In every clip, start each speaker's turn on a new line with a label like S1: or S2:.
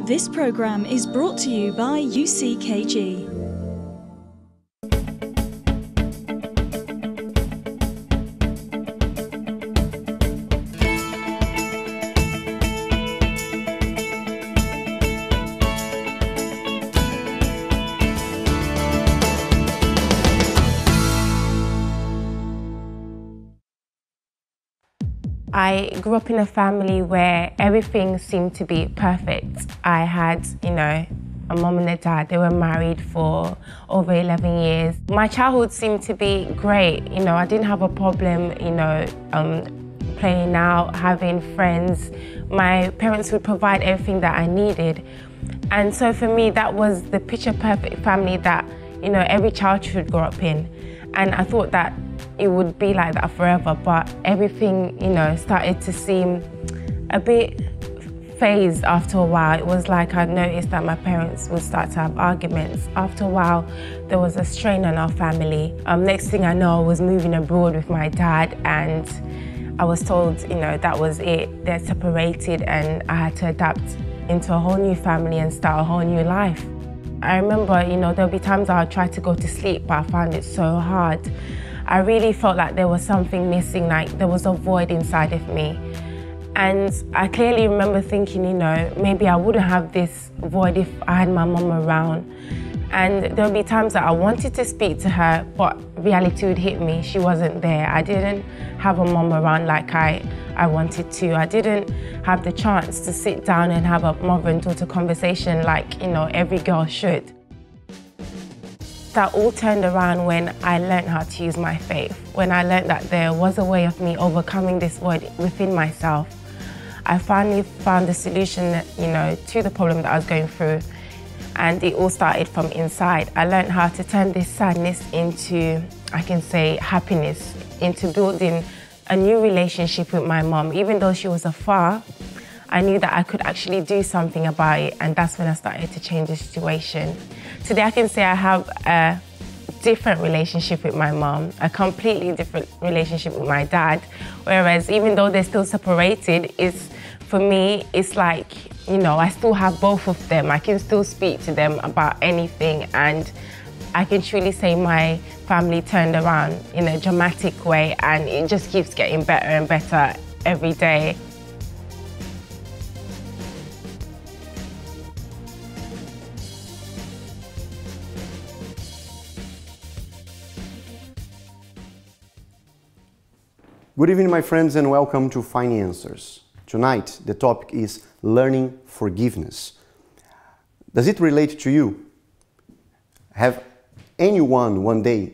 S1: This program is brought to you by UCKG.
S2: I grew up in a family where everything seemed to be perfect. I had, a mom and a dad. They were married for over 11 years. My childhood seemed to be great. I didn't have a problem, playing out, having friends. My parents would provide everything that I needed. And so for me, that was the picture perfect family that, every child should grow up in. And I thought that it would be like that forever, but everything, started to seem a bit phased after a while. It was like I noticed that my parents would start to have arguments. After a while, there was a strain on our family. Next thing I know, I was moving abroad with my dad, and I was told, that was it. They're separated, and I had to adapt into a whole new family and start a whole new life. I remember, there'll be times I would try to go to sleep, but I found it so hard. I really felt like there was something missing, like there was a void inside of me. And I clearly remember thinking, maybe I wouldn't have this void if I had my mum around. And there'll be times that I wanted to speak to her, but reality would hit me. She wasn't there. I didn't have a mum around like I wanted to. I didn't have the chance to sit down and have a mother and daughter conversation like, every girl should. That all turned around when I learned how to use my faith, when I learned that there was a way of me overcoming this void within myself. I finally found the solution, to the problem that I was going through, and it all started from inside. I learned how to turn this sadness into, I can say, happiness, into building a new relationship with my mom. Even though she was afar, I knew that I could actually do something about it, and that's when I started to change the situation. Today I can say I have a different relationship with my mom, a completely different relationship with my dad, whereas even though they're still separated, for me, it's like, I still have both of them. I can still speak to them about anything, and I can truly say my family turned around in a dramatic way, and it just keeps getting better and better every day.
S3: Good evening, my friends, and welcome to Finding Answers. Tonight, the topic is learning forgiveness. Does it relate to you? Have anyone one day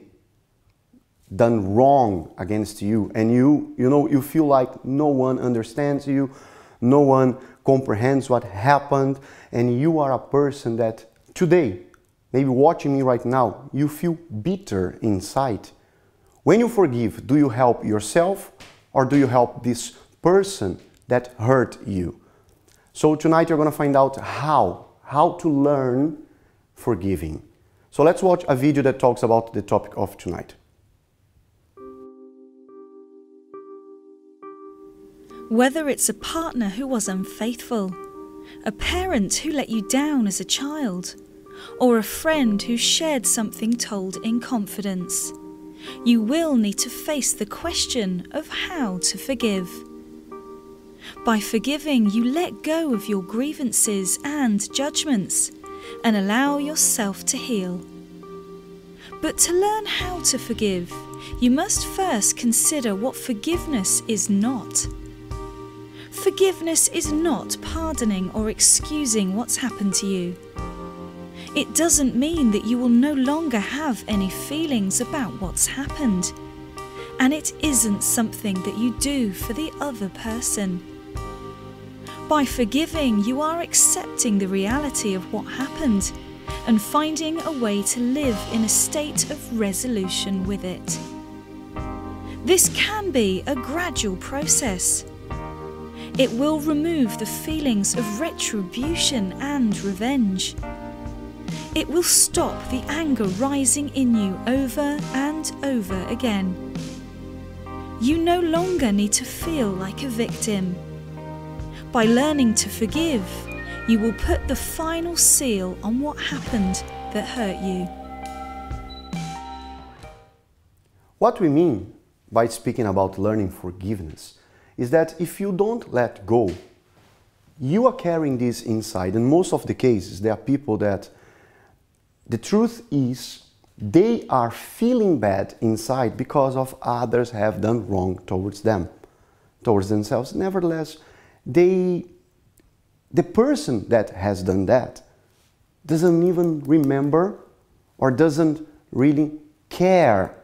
S3: done wrong against you, and you feel like no one understands you, no one comprehends what happened, and you are a person that today, maybe watching me right now, you feel bitter inside? When you forgive, do you help yourself or do you help this person that hurt you? So tonight you're going to find out how to learn forgiving. So let's watch a video that talks about the topic of tonight.
S1: Whether it's a partner who was unfaithful, a parent who let you down as a child, or a friend who shared something told in confidence, you will need to face the question of how to forgive. By forgiving, you let go of your grievances and judgments and allow yourself to heal. But to learn how to forgive, you must first consider what forgiveness is not. Forgiveness is not pardoning or excusing what's happened to you. It doesn't mean that you will no longer have any feelings about what's happened. And it isn't something that you do for the other person. By forgiving, you are accepting the reality of what happened and finding a way to live in a state of resolution with it. This can be a gradual process. It will remove the feelings of retribution and revenge. It will stop the anger rising in you over and over again. You no longer need to feel like a victim. By learning to forgive, you will put the final seal on what happened that hurt you.
S3: What we mean by speaking about learning forgiveness is that if you don't let go, you are carrying this inside. In most of the cases, there are people that the truth is they are feeling bad inside because of others have done wrong towards them, towards themselves. Nevertheless, the person that has done that doesn't even remember or doesn't really care.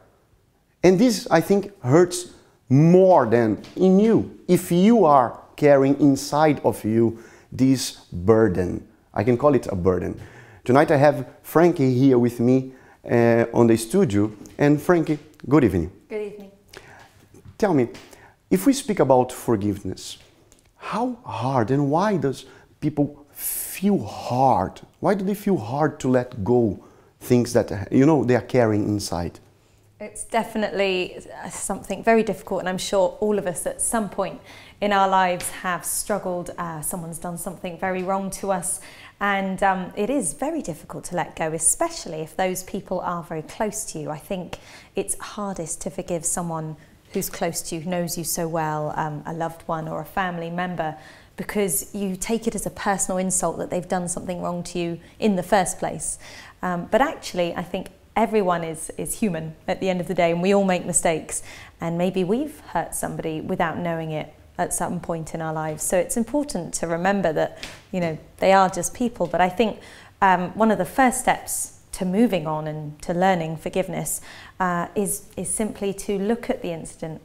S3: And this, I think, hurts more than in you. If you are carrying inside of you this burden, I can call it a burden. Tonight I have Frankie here with me on the studio. And Frankie, good evening.
S4: Good evening.
S3: Tell me, if we speak about forgiveness, how hard and why does people feel hard? Why do they feel hard to let go things that, you know, they are carrying inside?
S4: It's definitely something very difficult, and I'm sure all of us at some point in our lives have struggled. Someone's done something very wrong to us, and it is very difficult to let go, especially if those people are very close to you. I think it's hardest to forgive someone who's close to you, who knows you so well, a loved one or a family member, because you take it as a personal insult that they've done something wrong to you in the first place. But actually, I think everyone is human at the end of the day, and we all make mistakes, and maybe we've hurt somebody without knowing it at some point in our lives. So it's important to remember that, you know, they are just people. But I think one of the first steps to moving on and to learning forgiveness is simply to look at the incident,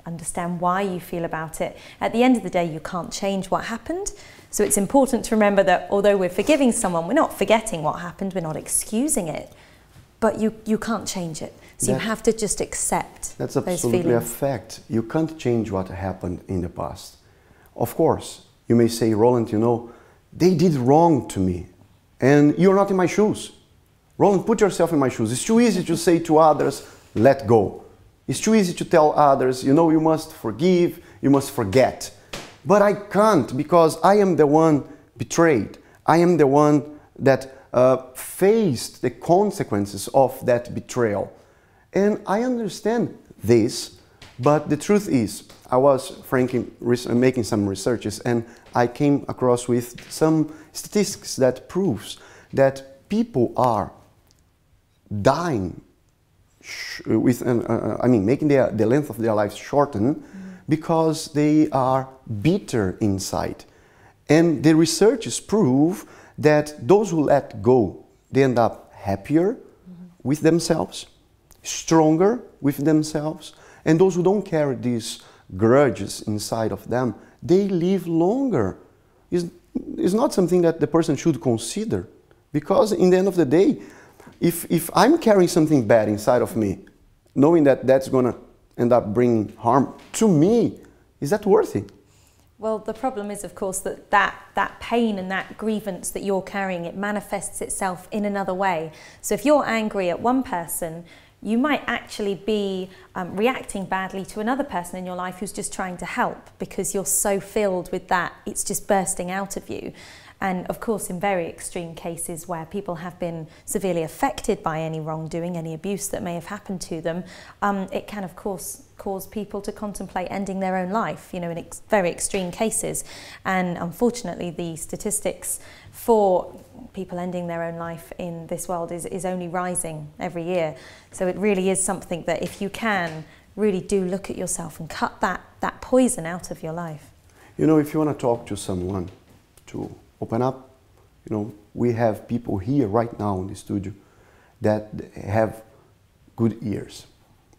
S4: understand why you feel about it. At the end of the day, you can't change what happened. So it's important to remember that although we're forgiving someone, we're not forgetting what happened, we're not excusing it. But you can't change it. So you have to just accept those feelings. That's absolutely a fact.
S3: You can't change what happened in the past. Of course, you may say, Roland, you know, they did wrong to me. And you're not in my shoes. Roland, put yourself in my shoes. It's too easy to say to others, let go. It's too easy to tell others, you know, you must forgive, you must forget. But I can't, because I am the one betrayed. I am the one that faced the consequences of that betrayal. And I understand this, but the truth is, I was frankly making some researches, and I came across with some statistics that proves that people are dying with, making the length of their lives shorten because they are bitter inside. And the researches prove that those who let go, they end up happier with themselves, stronger with themselves, and those who don't carry these grudges inside of them, they live longer. It's not something that the person should consider, because in the end of the day, if I'm carrying something bad inside of me, knowing that that's going to end up bringing harm to me, is that worth it?
S4: Well, the problem is, of course, that pain and that grievance that you're carrying, it manifests itself in another way. So if you're angry at one person, you might actually be reacting badly to another person in your life who's just trying to help, because you're so filled with that, it's just bursting out of you. And of course, in very extreme cases where people have been severely affected by any wrongdoing, any abuse that may have happened to them, it can, of course, cause people to contemplate ending their own life, you know, in very extreme cases. And unfortunately, the statistics for people ending their own life in this world is only rising every year. So it really is something that, if you can, really do look at yourself and cut that poison out of your life.
S3: You know, if you want to talk to someone, to open up, you know, we have people here right now in the studio that have good ears.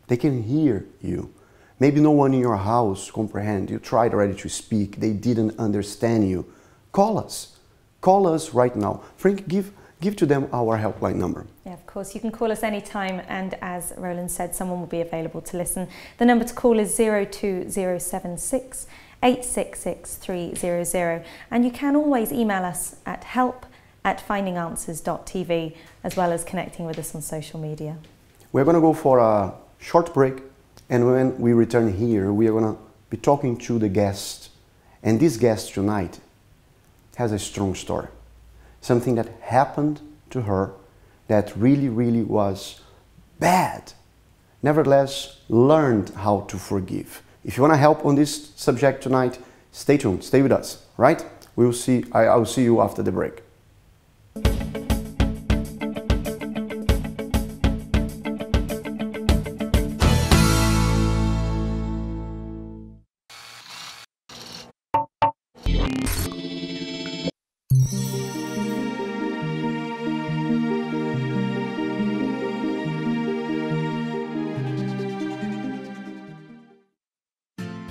S3: They can hear you. Maybe no one in your house comprehends. You tried already to speak. They didn't understand you. Call us. Call us right now. Frank, give to them our helpline number.
S4: Yeah, of course. You can call us anytime, and as Roland said, someone will be available to listen. The number to call is 02076 866 300, and you can always email us at help@findinganswers.tv, as well as connecting with us on social media.
S3: We're going to go for a short break, and when we return here, we are going to be talking to the guest. And this guest tonight, has a strong story. Something that happened to her that really, really was bad. Nevertheless, learned how to forgive. If you want to help on this subject tonight, stay tuned, stay with us, right? I'll see you after the break.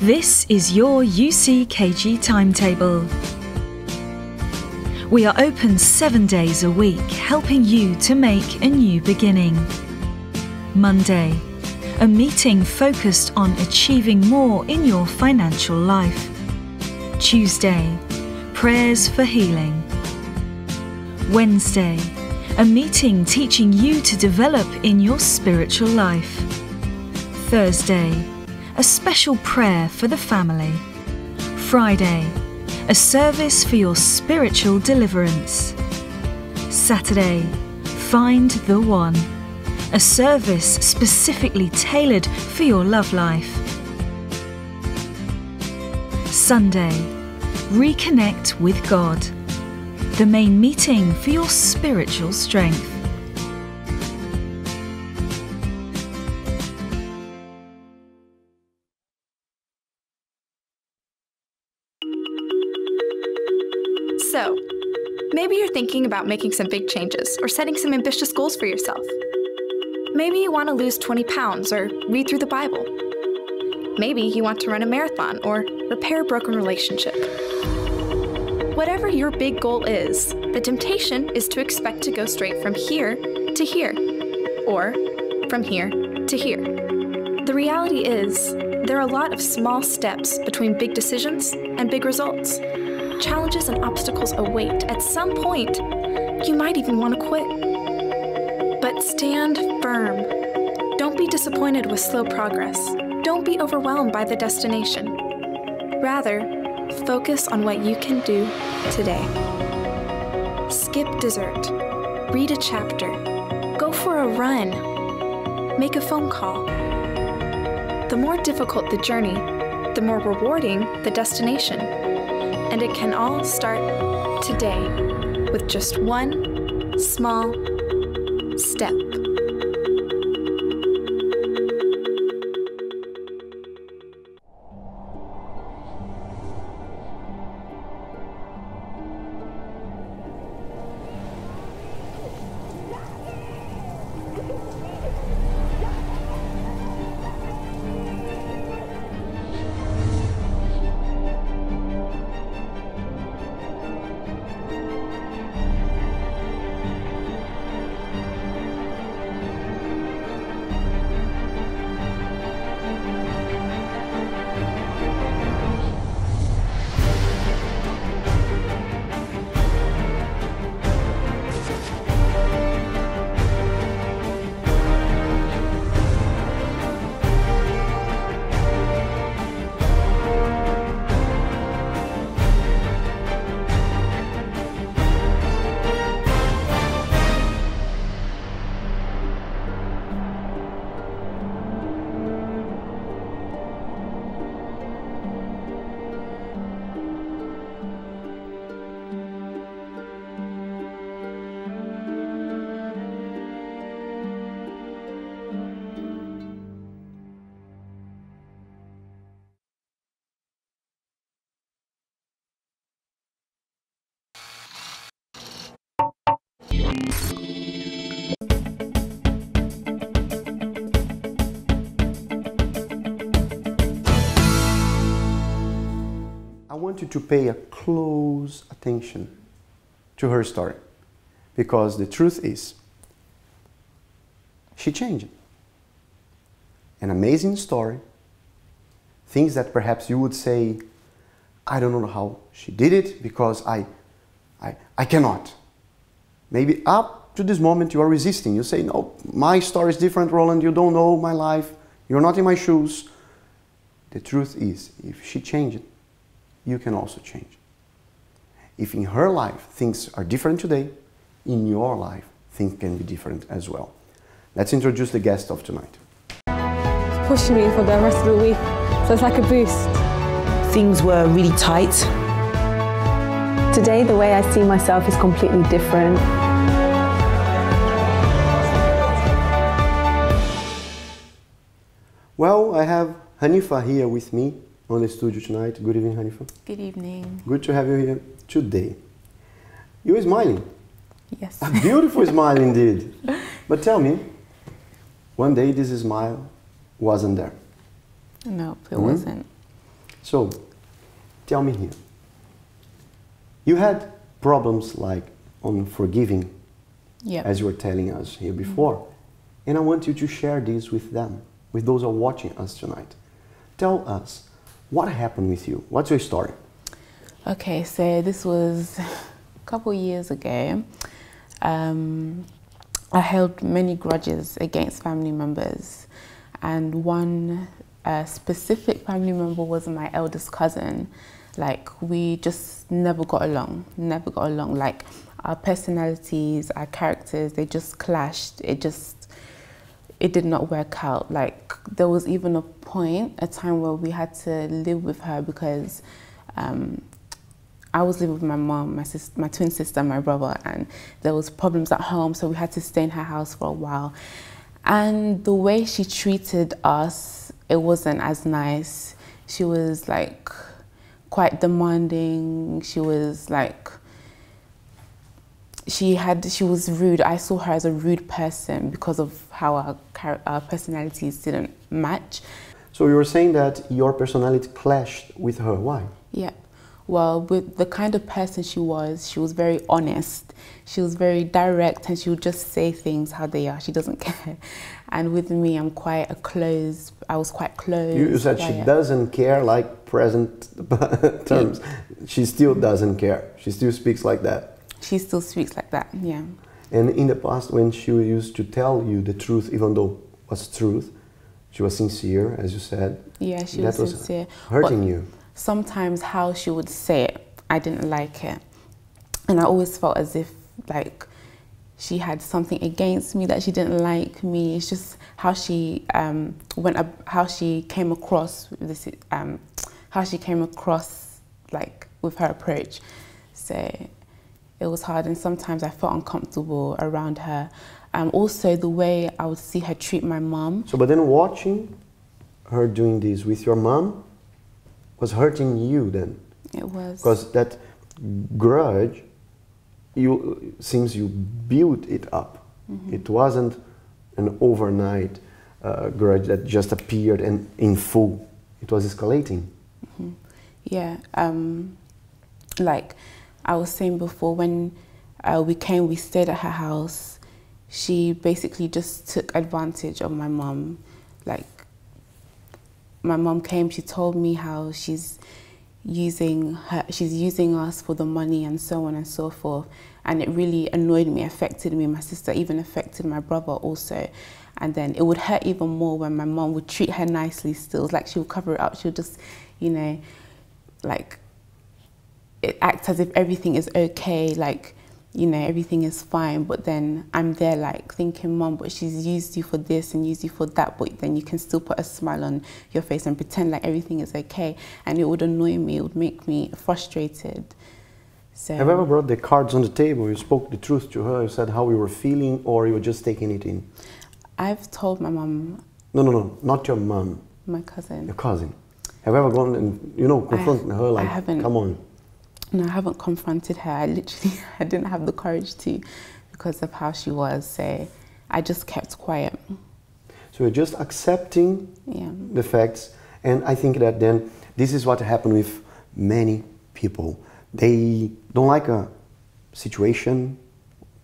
S1: This is your UCKG timetable. We are open 7 days a week, helping you to make a new beginning. Monday, a meeting focused on achieving more in your financial life. Tuesday, prayers for healing. Wednesday, a meeting teaching you to develop in your spiritual life. Thursday, a special prayer for the family. Friday, a service for your spiritual deliverance. Saturday, Find the One, a service specifically tailored for your love life. Sunday, Reconnect with God, the main meeting for your spiritual strength.
S5: So, maybe you're thinking about making some big changes or setting some ambitious goals for yourself. Maybe you want to lose 20 pounds or read through the Bible. Maybe you want to run a marathon or repair a broken relationship. Whatever your big goal is, the temptation is to expect to go straight from here to here, or from here to here. The reality is, there are a lot of small steps between big decisions and big results. Challenges and obstacles await. At some point, you might even want to quit. But stand firm. Don't be disappointed with slow progress. Don't be overwhelmed by the destination. Rather, focus on what you can do today. Skip dessert. Read a chapter. Go for a run. Make a phone call. The more difficult the journey, the more rewarding the destination. And it can all start today with just one small step.
S3: I want you to pay a close attention to her story, because the truth is, she changed. An amazing story, things that perhaps you would say, I don't know how she did it because I cannot. Maybe up to this moment you are resisting. You say, no, my story is different, Roland, you don't know my life, you're not in my shoes. The truth is, if she changed, you can also change. if in her life things are different today, in your life things can be different as well. Let's introduce the guest of tonight.
S6: It's pushing me for the rest of the week, so it's like a boost.
S7: Things were really tight.
S6: Today, the way I see myself is completely different.
S3: Well, I have Hanifa here with me on the studio tonight. Good evening, Hanifa.
S8: Good evening.
S3: Good to have you here today. You're smiling.
S8: Yes.
S3: A beautiful smile indeed. But tell me, one day this smile wasn't there.
S8: No, it wasn't.
S3: So, tell me here. You had problems like on forgiving,
S8: Yep.
S3: as you were telling us here before. And I want you to share this with them, with those who are watching us tonight. Tell us, what happened with you? What's your story?
S8: Okay, so this was a couple years ago. I held many grudges against family members, and one specific family member was my eldest cousin. Like, we just never got along. Like, our personalities, our characters, they just clashed. It did not work out. Like, there was even a time where we had to live with her because I was living with my mom, my twin sister, my brother, and there was problems at home, so we had to stay in her house for a while. And the way she treated us, it wasn't as nice. She was like quite demanding. She was like, she was rude. I saw her as a rude person because of how our personalities didn't match.
S3: So you were saying that your personality clashed with her. Why?
S8: Yeah. Well, with the kind of person she was very honest. She was very direct, and she would just say things how they are. She doesn't care. And with me, I was quite closed.
S3: You said quiet. She doesn't care, like present terms. Yeah. She still doesn't care. She still speaks like that.
S8: She still speaks like that, yeah.
S3: And in the past, when she used to tell you the truth, even though it was truth, she was sincere, as you said.
S8: Yeah, she was sincere.
S3: Hurting you.
S8: Sometimes how she would say it, I didn't like it. And I always felt as if like she had something against me, that she didn't like me. It's just how she how she came across with this, like with her approach. So it was hard, and sometimes I felt uncomfortable around her. Also the way I would see her treat my mom.
S3: So, but then watching her doing this with your mom was hurting you then?
S8: It was.
S3: Because that grudge, seems you built it up. Mm-hmm. It wasn't an overnight grudge that just appeared and in full. It was escalating.
S8: Mm-hmm. Yeah. Like I was saying before, when we stayed at her house, she basically just took advantage of my mom. Like, my mom came, she told me how she's using us for the money and so on and so forth. And it really annoyed me, affected me, my sister, even affected my brother also. And then it would hurt even more when my mom would treat her nicely still. Like, she would cover it up, she would just, you know, like, it acts as if everything is okay, like, you know, everything is fine, but then I'm there like thinking, Mom, but she's used you for this and used you for that, but then you can still put a smile on your face and pretend like everything is okay. And it would annoy me, it would make me frustrated. So,
S3: have you ever brought the cards on the table? You spoke the truth to her, you said how you were feeling, or you were just taking it in?
S8: I've told my mom.
S3: No, not your mom.
S8: My cousin.
S3: Your cousin. Have you ever gone and, you know, confronted her like, come on?
S8: No, I haven't confronted her. I didn't have the courage to, because of how she was. So I just kept quiet.
S3: So you're just accepting the facts. And I think that then this is what happened with many people. They don't like a situation,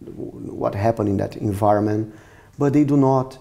S3: what happened in that environment, but they do not,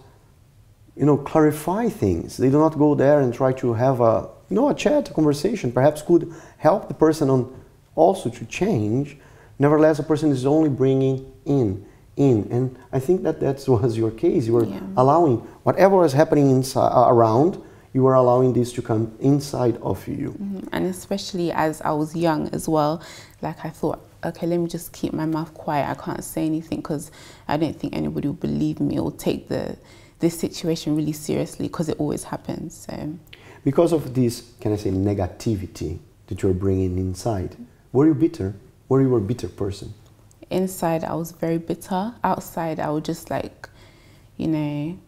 S3: you know, clarify things. They do not go there and try to have a chat, a conversation, perhaps could help the person on also to change. Nevertheless, a person is only bringing in. And I think that was your case. You were allowing whatever was happening inside, around, you are allowing this to come inside of you.
S8: And especially as I was young as well, like I thought, okay, let me just keep my mouth quiet. I can't say anything because I don't think anybody will believe me or take this situation really seriously, because it always happens. So.
S3: Because of this, can I say, negativity that you're bringing inside, were you bitter? Were you a bitter person?
S8: Inside, I was very bitter. Outside, I would just like, you know,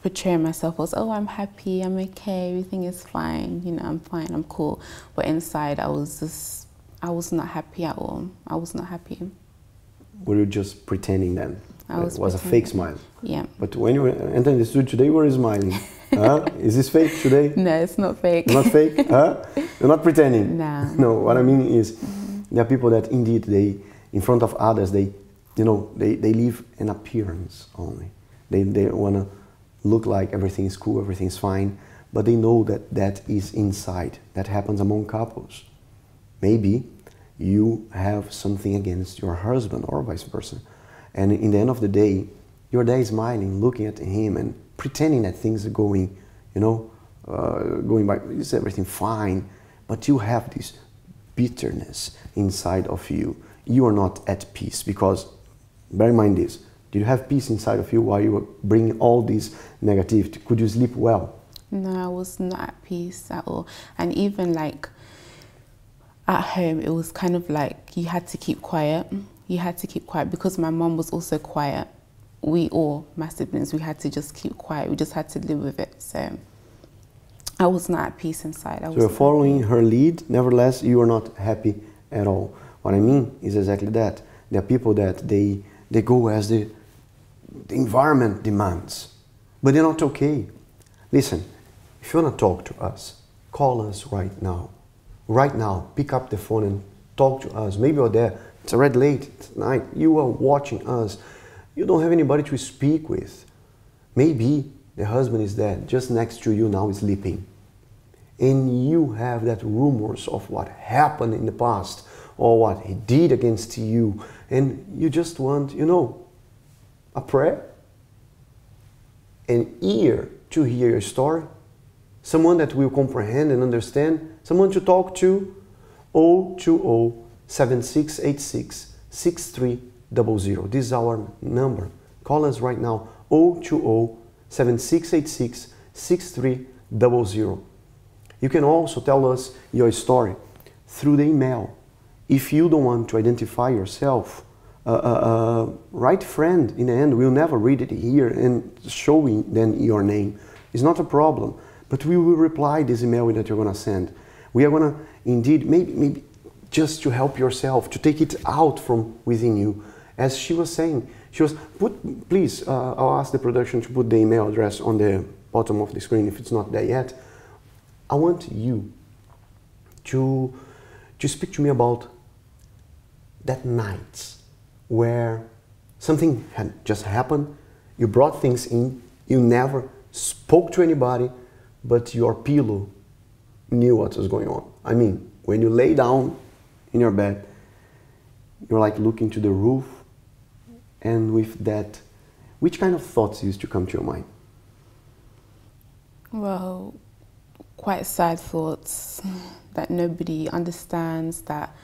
S8: portray myself as, oh, I'm happy, I'm okay, everything is fine, you know, I'm fine, I'm cool. But inside, I was not happy at all. I was not happy.
S3: Were you just pretending then? It was a fake smile?
S8: Yeah.
S3: But when you entered the studio today, you were smiling. Is this fake today?
S8: No, it's not fake.
S3: Not fake? You're not pretending?
S8: No.
S3: No, what I mean is, there are people that indeed, in front of others, they leave an appearance only. They want to look like everything is cool, everything is fine, but they know that that is inside. That happens among couples. Maybe you have something against your husband or vice versa. And in the end of the day, you're there smiling, looking at him and pretending that things are going, going by, is everything fine? But you have this bitterness inside of you. You are not at peace because, bear in mind this, did you have peace inside of you while you were bringing all this negativity? Could you sleep well?
S8: No, I was not at peace at all. And even like at home, it was kind of like you had to keep quiet. You had to keep quiet because my mom was also quiet. We all, my siblings, we had to just keep quiet. We just had to live with it. So I was not at peace inside.
S3: So you're following her lead, nevertheless, you are not happy at all. What I mean is exactly that. There are people that they go as the environment demands, but they're not okay. Listen, if you want to talk to us, call us right now. Right now, pick up the phone and talk to us. Maybe you're there, it's already late, it's night, you are watching us. You don't have anybody to speak with. Maybe the husband is there, just next to you now, sleeping. And you have that rumors of what happened in the past or what he did against you. And you just want, a prayer, an ear to hear your story, someone that will comprehend and understand, someone to talk to. 020-7686-6300. This is our number. Call us right now, 020-7686-6300. You can also tell us your story through the email. If you don't want to identify yourself, write friend in the end. We'll never read it here and showing then your name. It's not a problem, but we will reply this email that you're going to send. We are going to indeed, maybe just to help yourself, to take it out from within you. As she was saying, please, I'll ask the production to put the email address on the bottom of the screen if it's not there yet. I want you to speak to me about that night where something had just happened, you brought things in, you never spoke to anybody, but your pillow knew what was going on. I mean, when you lay down in your bed, you're like looking to the roof, and with that, which kind of thoughts used to come to your mind?
S8: Well, quite sad thoughts that nobody understands, that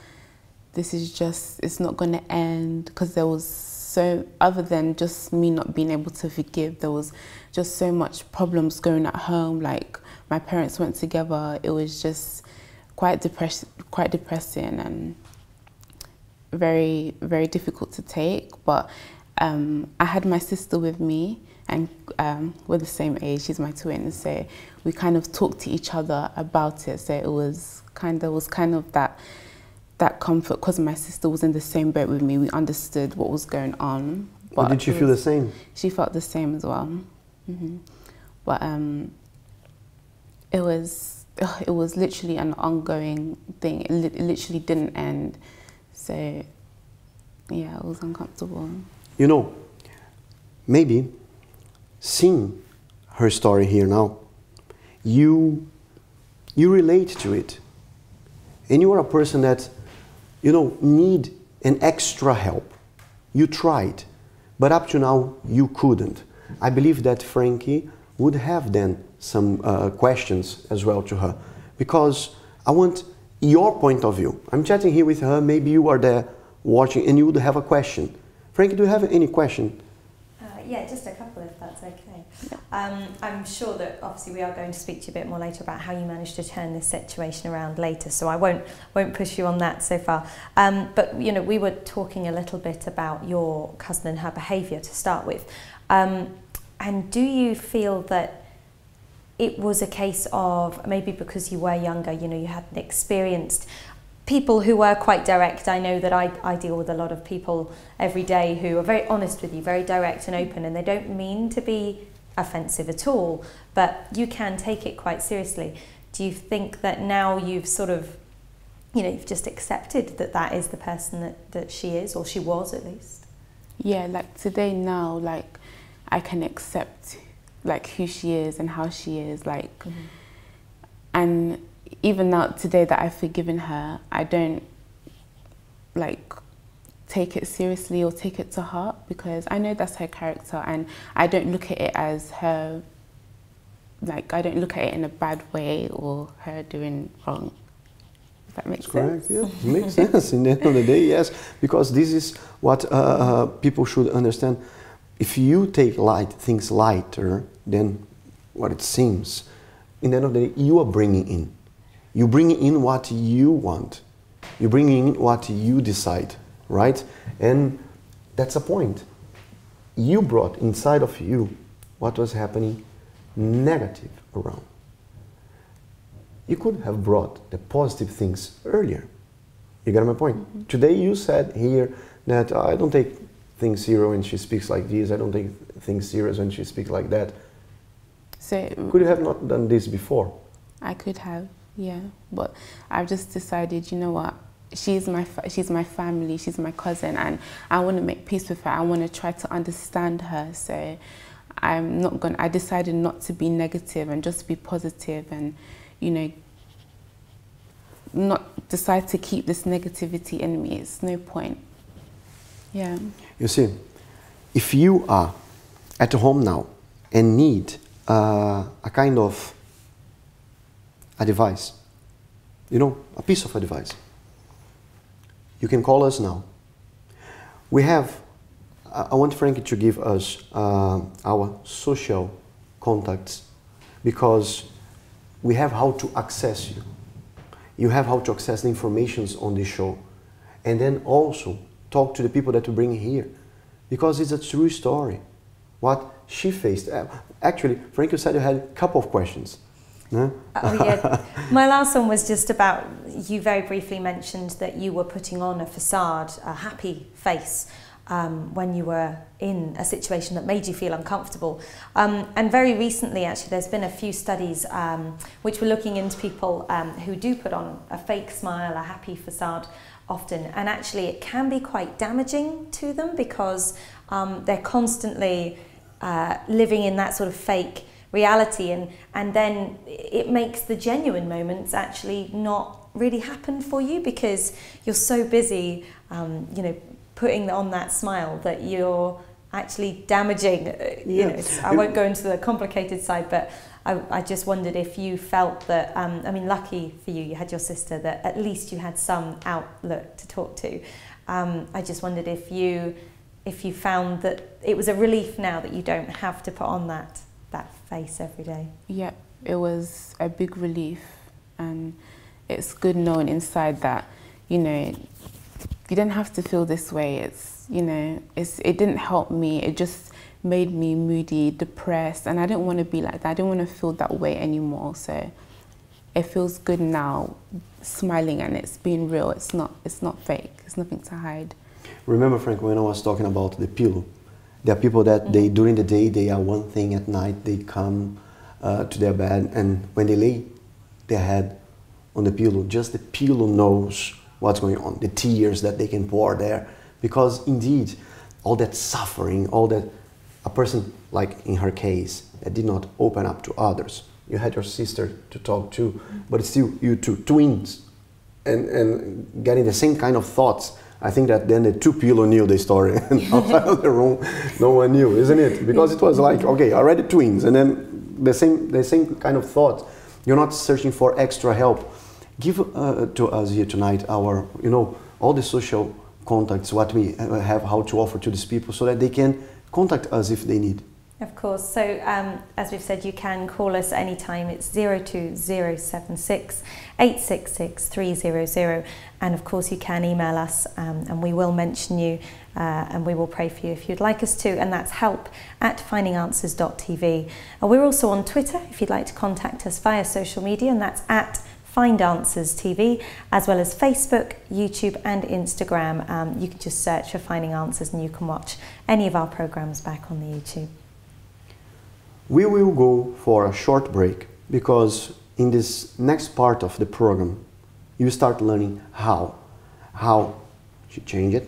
S8: this is just, it's not going to end, because there was so, other than just me not being able to forgive, there was just so much problems going at home. Like my parents weren't together. It was just quite depressing and very, very difficult to take. But I had my sister with me, and we're the same age. She's my twin, so we kind of talked to each other about it. So it was kind of that comfort, because my sister was in the same boat with me. We understood what was going on.
S3: But did she feel the same?
S8: She felt the same as well. But it was literally an ongoing thing. It literally didn't end. So yeah, it was uncomfortable.
S3: Maybe seeing her story here now, you relate to it, and you are a person that need an extra help. You tried, but up to now you couldn't. I believe that Frankie would have then some questions as well to her, because I want your point of view. I'm chatting here with her, maybe you are there watching and you would have a question. Frankie, do you have any question?
S4: Yeah, just a couple if that's okay. I'm sure that obviously we are going to speak to you a bit more later about how you managed to turn this situation around later, so I won't push you on that so far. But you know, we were talking a little bit about your cousin and her behaviour to start with. And do you feel that it was a case of, maybe because you were younger, you know, you hadn't experienced people who were quite direct? I know that I deal with a lot of people every day who are very honest with you, very direct and open, and they don't mean to be offensive at all, but you can take it quite seriously. Do you think that now you've sort of, you know, you've just accepted that that is the person that she is, or she was at least?
S8: Yeah, like today now, like I can accept like who she is and how she is, like, and even now today that I've forgiven her, I don't like take it seriously or take it to heart, because I know that's her character, and I don't look at it as her, like I don't look at it in a bad way or her doing wrong. Does that make sense?
S3: Correct, yeah, it makes sense in the end of the day, yes, because this is what people should understand. If you take things lighter than what it seems, in the end of the day, you are bringing in. You bring in what you want. You bring in what you decide, right? And that's a point. You brought inside of you what was happening negative around. You could have brought the positive things earlier. You got my point? Today you said here that I don't take things serious when she speaks like this, I don't take things serious when she speaks like that. So could you have not done this before?
S8: I could have. Yeah, but I've just decided, you know what, she's my family, she's my cousin, and I want to make peace with her. I want to try to understand her. So I decided not to be negative and just be positive, and, you know, not decide to keep this negativity in me. It's no point. Yeah.
S3: You see, if you are at home now and need a kind of advice, you know, a piece of advice, you can call us now. We have, I want Frankie to give us our social contacts, because we have how to access you. You have how to access the information on this show, and then also talk to the people that we bring here, because it's a true story. What she faced. Actually, Frankie said you had a couple of questions. No?
S4: Oh yeah, my last one was just about, you very briefly mentioned that you were putting on a facade, a happy face, when you were in a situation that made you feel uncomfortable. And very recently, actually, there's been a few studies which were looking into people who do put on a fake smile, a happy facade often, and actually it can be quite damaging to them, because they're constantly living in that sort of fake reality, and then it makes the genuine moments actually not really happen for you, because you're so busy, you know, putting on that smile that you're actually damaging. You know, I won't go into the complicated side, but I just wondered if you felt that, I mean, lucky for you, you had your sister, that at least you had some outlet to talk to. I just wondered if you found that it was a relief now that you don't have to put on that face every day.
S8: Yeah, it was a big relief, and it's good knowing inside that, you know, you don't have to feel this way. It's, you know, it didn't help me. It just made me moody, depressed, and I didn't want to be like that. I didn't want to feel that way anymore. So it feels good now, smiling, and it's being real. It's not fake. There's nothing to hide.
S3: Remember, Frank, when I was talking about the pillow, there are people that they during the day they are one thing, at night they come to their bed, and when they lay their head on the pillow, just the pillow knows what's going on, the tears that they can pour there, because indeed all that suffering, all that, a person like in her case that did not open up to others. You had your sister to talk to, but it's still you two twins, and getting the same kind of thoughts. I think that then the two people knew the story, and outside of the room, no one knew, isn't it? Because it was like, okay, already twins, and then the same kind of thought. You're not searching for extra help. Give to us here tonight our, all the social contacts, what we have, how to offer to these people so that they can contact us if they need.
S4: Of course. So as we've said, you can call us anytime. It's 02076 866 300, and of course you can email us and we will mention you and we will pray for you if you'd like us to, and that's help@findinganswers.tv. We're also on Twitter if you'd like to contact us via social media, and that's @FindAnswersTV, as well as Facebook, YouTube and Instagram. You can just search for Finding Answers and you can watch any of our programs back on the YouTube.
S3: We will go for a short break because in this next part of the program, you start learning how she changed it,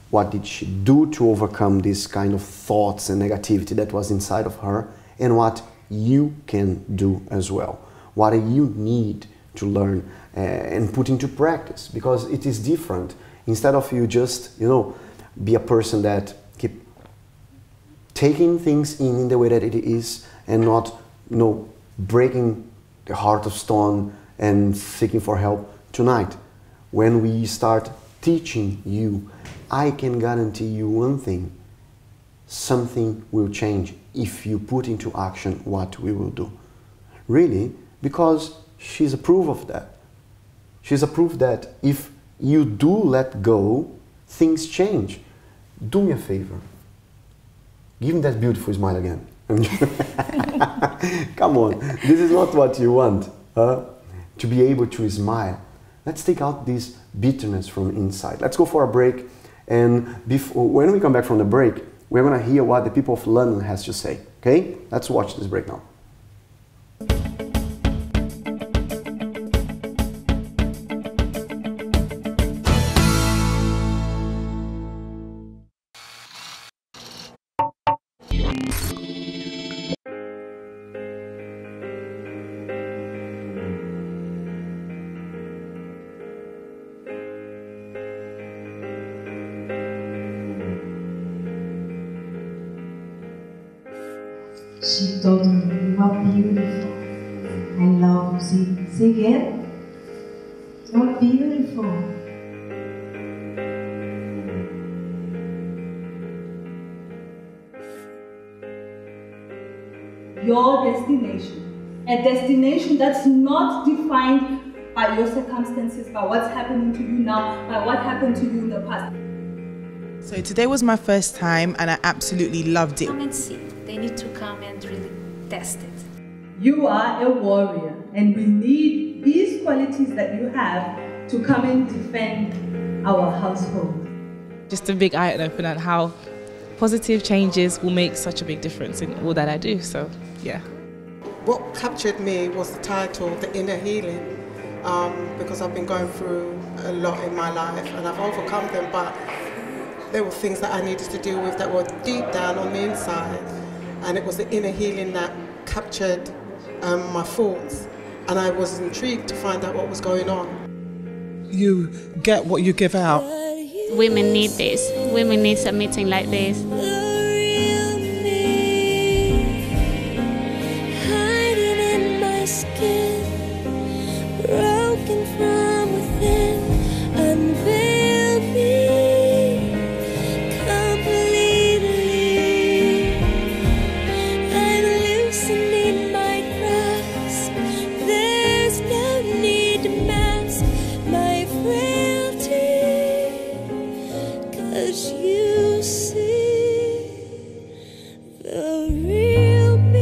S3: what did she do to overcome this kind of thoughts and negativity that was inside of her, and what you can do as well. What do you need to learn and put into practice, because it is different. Instead of you just, be a person that keep taking things in the way that it is and not, breaking the heart of stone and seeking for help. Tonight, when we start teaching you, I can guarantee you one thing: something will change if you put into action what we will do. Really, because she's a proof of that. She's a proof that if you do let go, things change. Do me a favor. Give him that beautiful smile again. Come on, this is not what you want, to be able to smile. Let's take out this bitterness from inside. Let's go for a break, and when we come back from the break, we're going to hear what the people of London has to say. Okay? Let's watch this break now.
S9: She told me, "You are beautiful. I love you." Say again. You are beautiful.
S10: Your destination. A destination that's not defined by your circumstances, by what's happening to you now, by what happened to you in the past.
S11: So today was my first time and I absolutely loved it.
S12: Come and see. They need to come and really test it.
S10: You are a warrior, and we need these qualities that you have to come and defend our household.
S13: Just a big eye-opener on how positive changes will make such a big difference in all that I do, so yeah.
S14: What captured me was the title, The Inner Healing, because I've been going through a lot in my life and I've overcome them, but there were things that I needed to deal with that were deep down on the inside, and it was the inner healing that captured my thoughts, and I was intrigued to find out what was going on.
S15: You get what you give out.
S16: Women need this. Women need a meeting like this.
S17: Hiding in my skin, broken from within, unveil me completely. I'm loosening my grasp. There's no need to mask my frailty, 'cause you see the real me.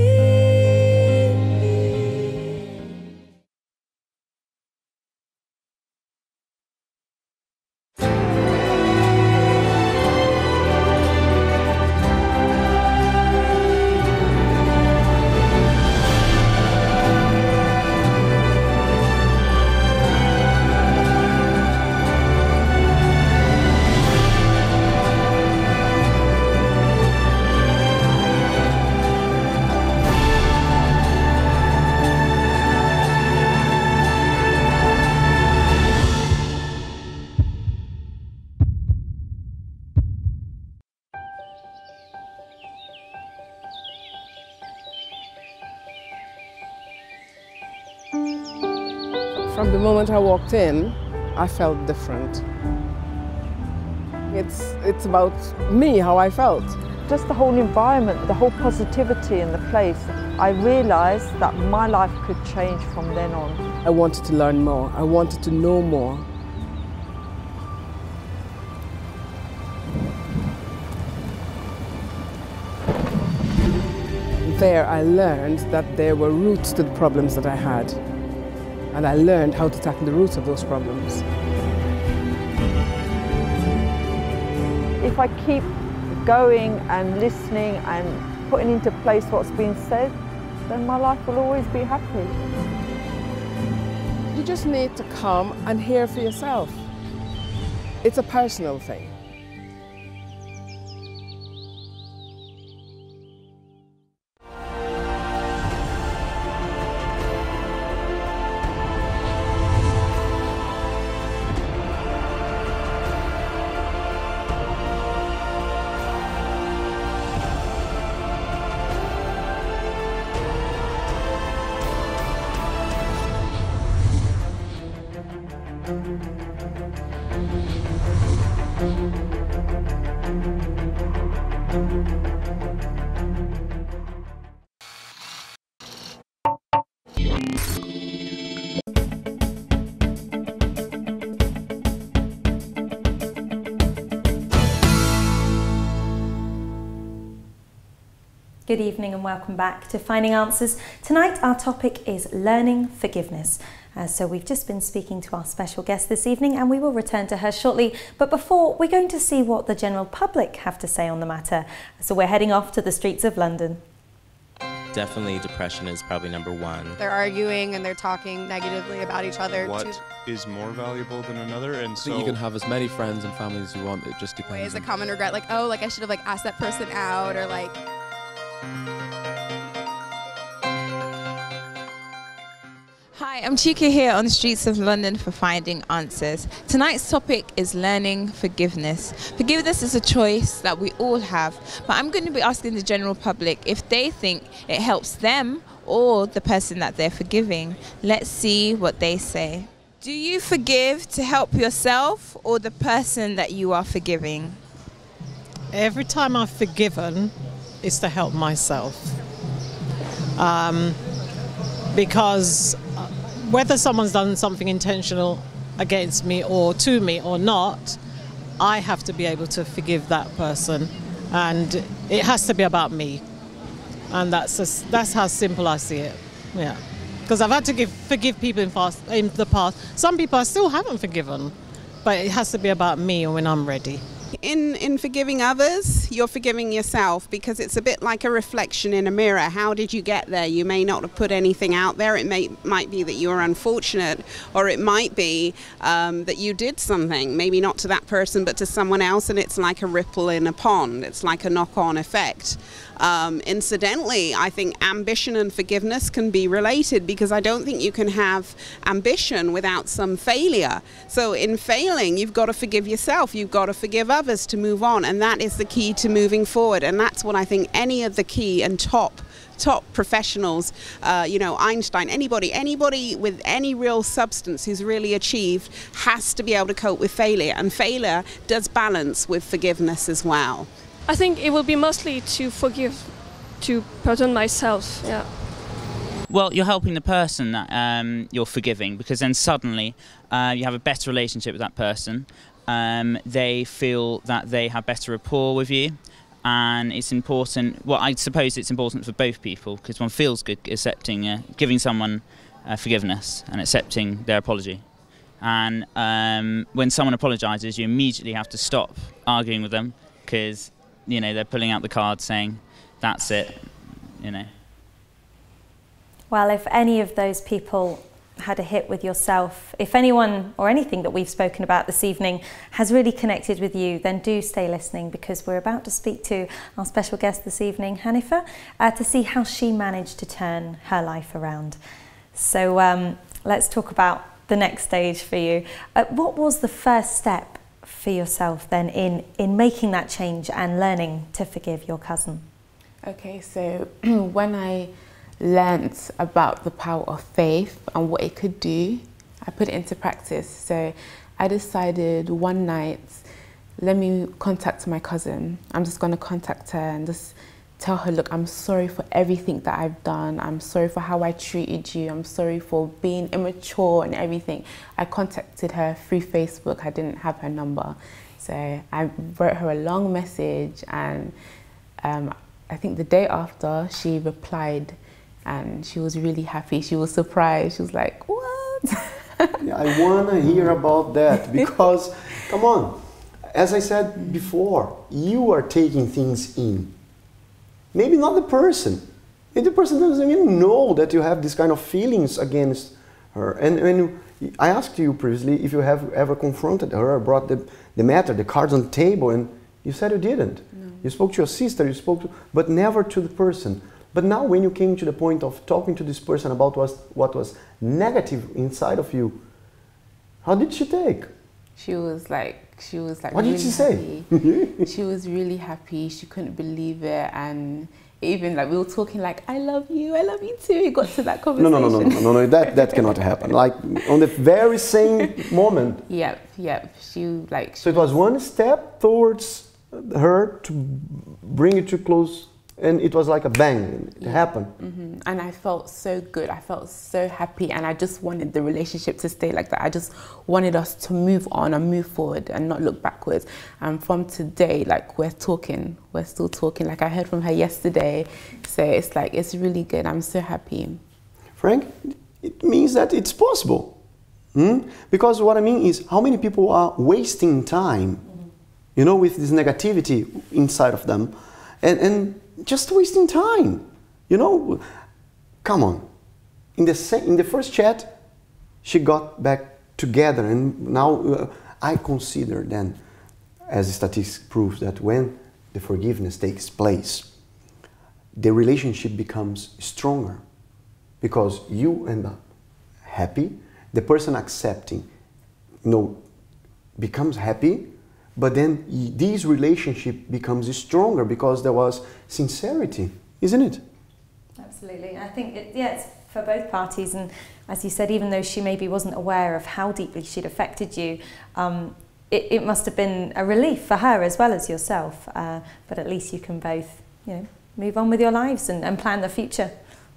S6: From the moment I walked in, I felt different. It's about me, how I felt.
S18: Just the whole environment, the whole positivity in the place. I realised that my life could change from then on.
S6: I wanted to learn more. I wanted to know more. There I learned that there were roots to the problems that I had. And I learned how to tackle the roots of those problems.
S18: If I keep going and listening and putting into place what's been said, then my life will always be happy.
S6: You just need to come and hear for yourself. It's a personal thing.
S4: Good evening and welcome back to Finding Answers. Tonight our topic is learning forgiveness. So we've just been speaking to our special guest this evening and we will return to her shortly. But before, we're going to see what the general public have to say on the matter. So we're heading off to the streets of London.
S19: Definitely depression is probably number one.
S20: They're arguing and they're talking negatively about each other.
S21: What is more valuable than another? And so
S22: you can have as many friends and families as you want. It just depends.
S20: Is a common regret, like, oh, like I should have like asked that person out, or like.
S23: Hi, I'm Chika here on the streets of London for Finding Answers. Tonight's topic is learning forgiveness. Forgiveness is a choice that we all have, but I'm going to be asking the general public if they think it helps them or the person that they're forgiving. Let's see what they say. Do you forgive to help yourself or the person that you are forgiving?
S24: Every time I've forgiven, it's to help myself. Because whether someone's done something intentional against me or to me or not, I have to be able to forgive that person, and it has to be about me. And that's how simple I see it. Yeah, because I've had to forgive people in the past. Some people I still haven't forgiven, but it has to be about me when I'm ready.
S25: In forgiving others, you're forgiving yourself, because it's a bit like a reflection in a mirror. How did you get there? You may not have put anything out there. It might be that you were unfortunate, or it might be that you did something, maybe not to that person but to someone else, and it's like a ripple in a pond. It's like a knock-on effect. Incidentally, I think ambition and forgiveness can be related, because I don't think you can have ambition without some failure. So in failing, you've got to forgive yourself, you've got to forgive others to move on, and that is the key to moving forward. And that's what I think any of the key and top professionals, you know, Einstein, anybody with any real substance who's really achieved has to be able to cope with failure, and failure does balance with forgiveness as well.
S26: I think it will be mostly to forgive, to pardon myself, yeah.
S27: Well, you're helping the person that you're forgiving, because then suddenly you have a better relationship with that person. They feel that they have better rapport with you, and it's important. Well, I suppose it's important for both people, because one feels good accepting, giving someone forgiveness and accepting their apology. And when someone apologises, you immediately have to stop arguing with them, because you know they're pulling out the card saying, "That's it," you know.
S4: Well, if any of those people had a hit with yourself, if anyone or anything that we've spoken about this evening has really connected with you, then do stay listening, because we're about to speak to our special guest this evening, Hanifa, to see how she managed to turn her life around. So let's talk about the next stage for you. What was the first step for yourself then in making that change and learning to forgive your cousin?
S8: Okay, so when I learnt about the power of faith and what it could do, I put it into practice. So I decided one night, let me contact my cousin. I'm just going to contact her and just tell her, look, I'm sorry for everything that I've done. I'm sorry for how I treated you. I'm sorry for being immature and everything. I contacted her through Facebook. I didn't have her number. So I wrote her a long message, and I think the day after she replied, and she was really happy. She was surprised. She was like, what?
S1: Yeah, I want to hear about that because, come on, as I said before, you are taking things in. Maybe not the person. Maybe the person doesn't even know that you have this kind of feelings against her. And when I asked you previously if you have ever confronted her, brought the matter, the cards on the table, and you said you didn't. No. You spoke to your sister, you spoke to, but never to the person. But now when you came to the point of talking to this person about what was negative inside of you, how did she take?
S8: She was like
S1: what
S8: really
S1: did she say?
S8: She was really happy. She couldn't believe it, and even like we were talking like, I love you too. It got to that conversation.
S1: No, that cannot happen. Like on the very same moment.
S8: Yep.
S1: So it was one step towards her to bring you too close, and it was like a bang. It happened.
S8: Mm-hmm. And I felt so good. I felt so happy, and I just wanted the relationship to stay like that. I just wanted us to move on and move forward and not look backwards. And from today, like we're still talking. Like I heard from her yesterday, so it's like it's really good. I'm so happy.
S1: Frank, it means that it's possible. Because what I mean is, how many people are wasting time, you know, with this negativity inside of them, and just wasting time, you know. Come on. In the first chat, she got back together, and now I consider then, as the statistics proves, that when the forgiveness takes place, the relationship becomes stronger because you end up happy, the person accepting, you know, becomes happy. But then this relationship becomes stronger because there was sincerity, isn't it?
S4: Absolutely. I think it's for both parties. And as you said, even though she maybe wasn't aware of how deeply she'd affected you, it must have been a relief for her as well as yourself. But at least you can both, you know, move on with your lives and plan the future.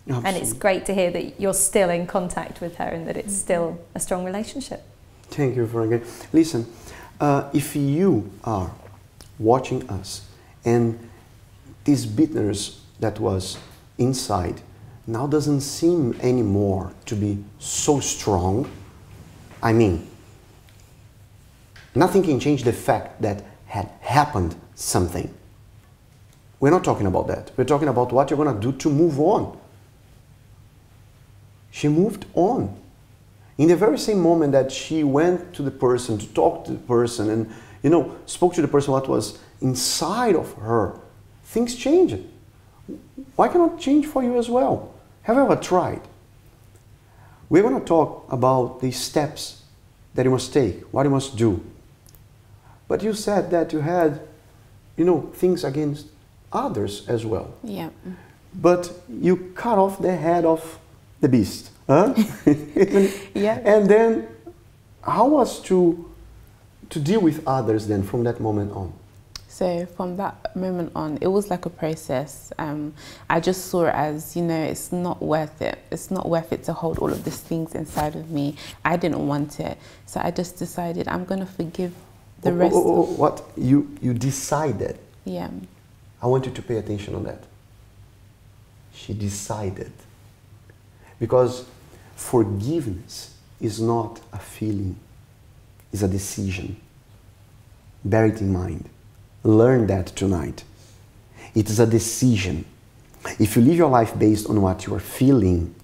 S4: Absolutely. And it's great to hear that you're still in contact with her and that it's still a strong relationship.
S1: Thank you, Frank. Listen. If you are watching us and this bitterness that was inside now doesn't seem anymore to be so strong, I mean, nothing can change the fact that had happened something. We're not talking about that. We're talking about what you're going to do to move on. She moved on. In the very same moment that she went to the person, to talk to the person and, you know, spoke to the person what was inside of her, things changed. Why cannot change for you as well? Have you ever tried? We're going to talk about the steps that you must take, what you must do. But you said that you had, you know, things against others as well.
S8: Yeah.
S1: But you cut off the head of the beast. Huh?
S8: Yeah.
S1: And then how was to deal with others then from that moment on?
S8: So from that moment on, it was like a process. I just saw it as, you know, it's not worth it. It's not worth it to hold all of these things inside of me. I didn't want it. So I just decided I'm going to forgive the rest of...
S1: What? You decided?
S8: Yeah.
S1: I want you to pay attention on that. She decided. Because forgiveness is not a feeling, it's a decision. Bear it in mind. Learn that tonight. It is a decision. If you live your life based on what you are feeling,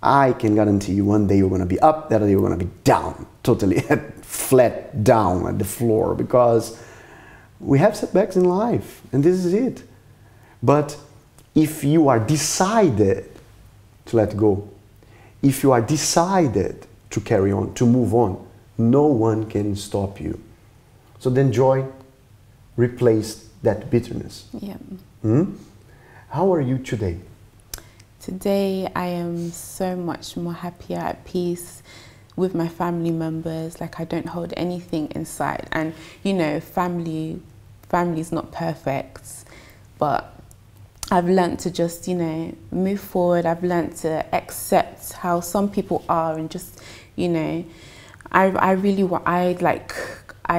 S1: I can guarantee you one day you're going to be up, the other day you're going to be down, totally flat down at the floor, because we have setbacks in life, and this is it. But if you are decided to let go, if you are decided to carry on, to move on, no one can stop you. So then joy replaced that bitterness.
S8: Yeah.
S1: How are you today?
S8: Today I am so much more happier, at peace with my family members. Like, I don't hold anything inside. And, you know, family is not perfect, but I've learned to just, you know, move forward. I've learned to accept how some people are, and just, you know, I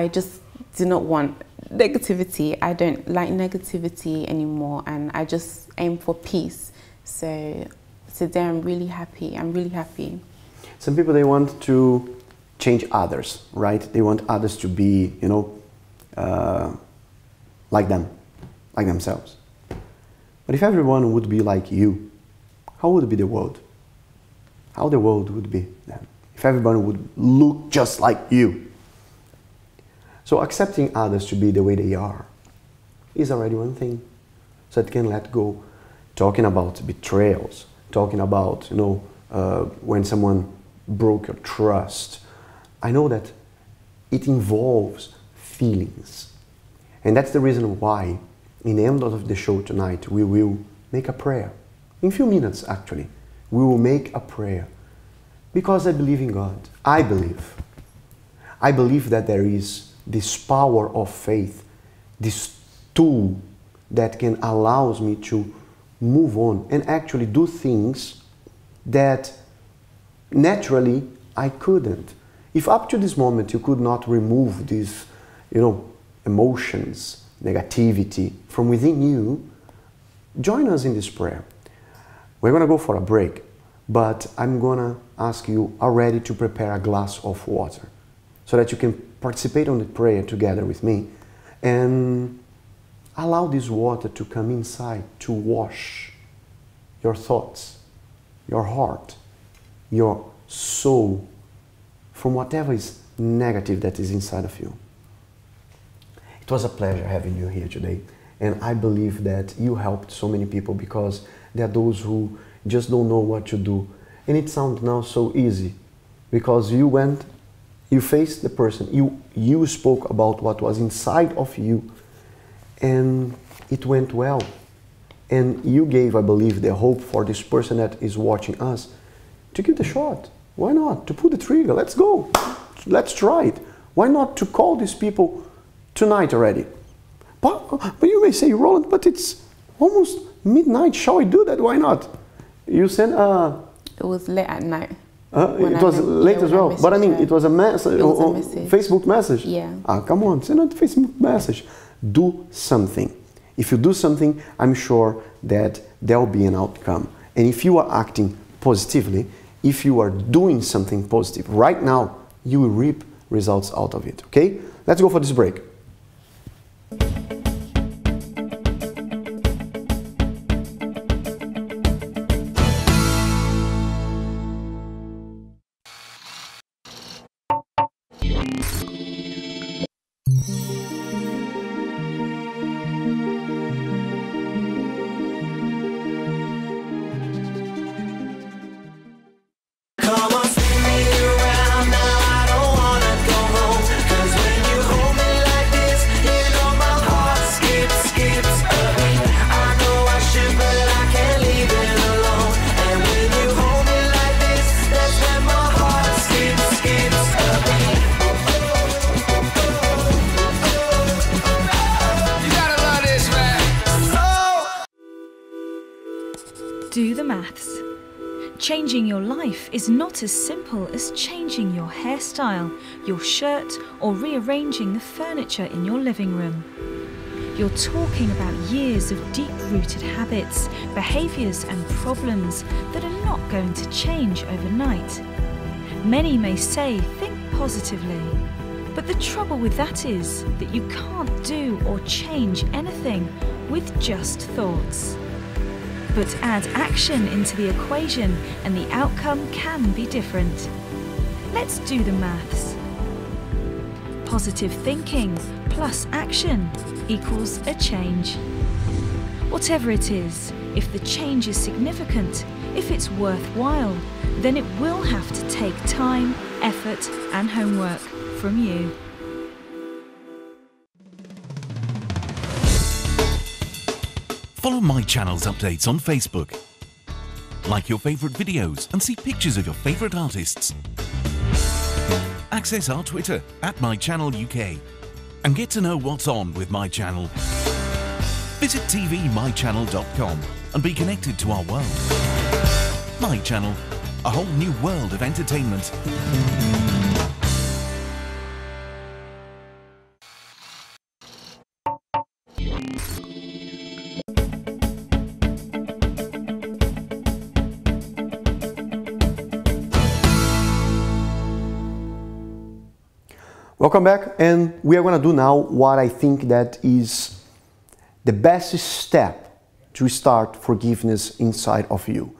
S8: just do not want negativity. I don't like negativity anymore, and I just aim for peace. So today I'm really happy. I'm really happy.
S1: Some people, they want to change others, right? They want others to be, you know, like them, like themselves. But if everyone would be like you, how would be the world? How the world would be then? If everyone would look just like you. So accepting others to be the way they are is already one thing. So it can let go. Talking about betrayals, talking about, you know, when someone broke your trust. I know that it involves feelings. And that's the reason why, in the end of the show tonight, we will make a prayer. In a few minutes, actually, we will make a prayer. Because I believe in God. I believe that there is this power of faith, this tool that can allow me to move on and actually do things that naturally I couldn't. If up to this moment you could not remove these, you know, emotions, negativity from within you, join us in this prayer. We're going to go for a break, but I'm going to ask you already to prepare a glass of water so that you can participate on the prayer together with me and allow this water to come inside to wash your thoughts, your heart, your soul from whatever is negative that is inside of you. It was a pleasure having you here today, and I believe that you helped so many people, because there are those who just don't know what to do. And it sounds now so easy because you went, you faced the person, you spoke about what was inside of you, and it went well. And you gave, I believe, the hope for this person that is watching us to give the shot. Why not? To pull the trigger. Let's go. Let's try it. Why not to call these people tonight already? But you may say, Roland, but it's almost midnight. Shall I do that? Why not? You sent
S8: It was late at night.
S1: It was late as well. But I mean, it was a message, Facebook message.
S8: Yeah.
S1: Come on, send a Facebook message. Do something. If you do something, I'm sure that there will be an outcome. And if you are acting positively, if you are doing something positive right now, you will reap results out of it. Okay? Let's go for this break.
S2: Do the maths. Changing your life is not as simple as changing your hairstyle, your shirt, or rearranging the furniture in your living room. You're talking about years of deep-rooted habits, behaviours and problems that are not going to change overnight. Many may say, think positively, but the trouble with that is that you can't do or change anything with just thoughts. But add action into the equation and the outcome can be different. Let's do the maths. Positive thinking plus action equals a change. Whatever it is, if the change is significant, if it's worthwhile, then it will have to take time, effort, and homework from you.
S3: Follow my channel's updates on Facebook. Like your favourite videos and see pictures of your favourite artists. Access our Twitter @MyChannelUK and get to know what's on with My Channel. Visit tvmychannel.com and be connected to our world. My Channel, a whole new world of entertainment.
S1: Welcome back, and we are going to do now what I think that is the best step to start forgiveness inside of you.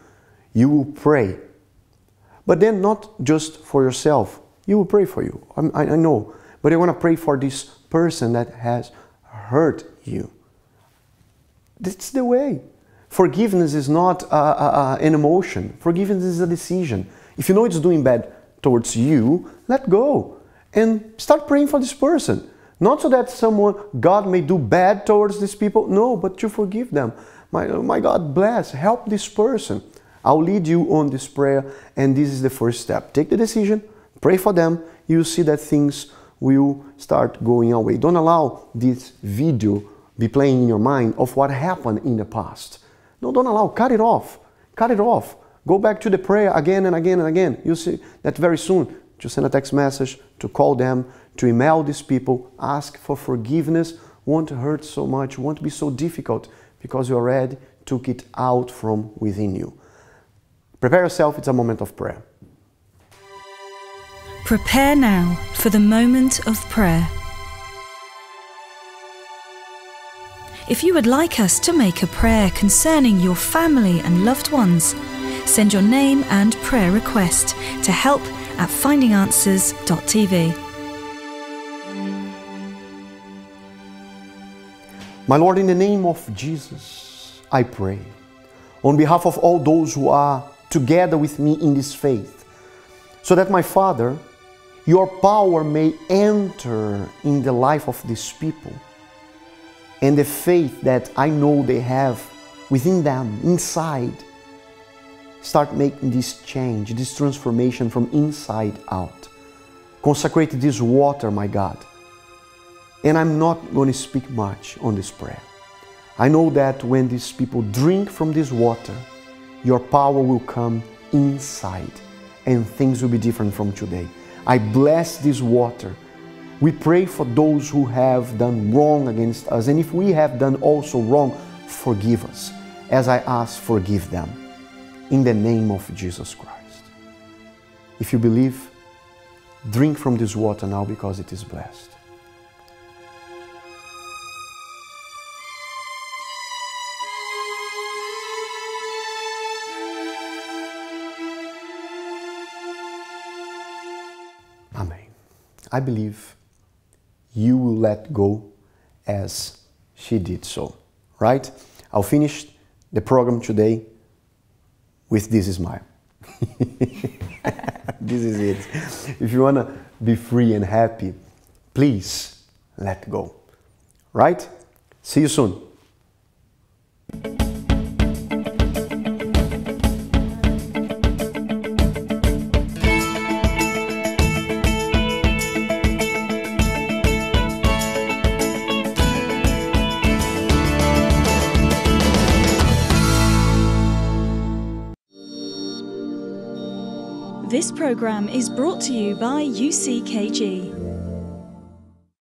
S1: You will pray, but then not just for yourself. You will pray for you, I know, but you want to pray for this person that has hurt you. That's the way. Forgiveness is not an emotion. Forgiveness is a decision. If you know it's doing bad towards you, let go. And start praying for this person. Not so that God may do bad towards these people. No, but to forgive them. My God, bless, help this person. I'll lead you on this prayer, and this is the first step. Take the decision, pray for them. You'll see that things will start going away. Don't allow this video be playing in your mind of what happened in the past. No, don't allow. Cut it off. Cut it off. Go back to the prayer again and again and again. You'll see that very soon. To send a text message, to call them, to email these people, ask for forgiveness. Won't hurt so much, won't be so difficult because you already took it out from within you. Prepare yourself, it's a moment of prayer.
S2: Prepare now for the moment of prayer. If you would like us to make a prayer concerning your family and loved ones, send your name and prayer request to help@findinganswers.tv.
S1: My Lord, in the name of Jesus, I pray on behalf of all those who are together with me in this faith, so that, my Father, your power may enter in the life of these people, and the faith that I know they have within them, inside, start making this change, this transformation from inside out. Consecrate this water, my God. And I'm not going to speak much on this prayer. I know that when these people drink from this water, your power will come inside and things will be different from today. I bless this water. We pray for those who have done wrong against us. And if we have done also wrong, forgive us. As I ask, forgive them. In the name of Jesus Christ. If you believe, drink from this water now because it is blessed. Amen. I believe you will let go as she did so, right? I'll finish the program today with this smile. This is it. If you want to be free and happy, please let go. Right? See you soon.
S2: This program is brought to you by UCKG.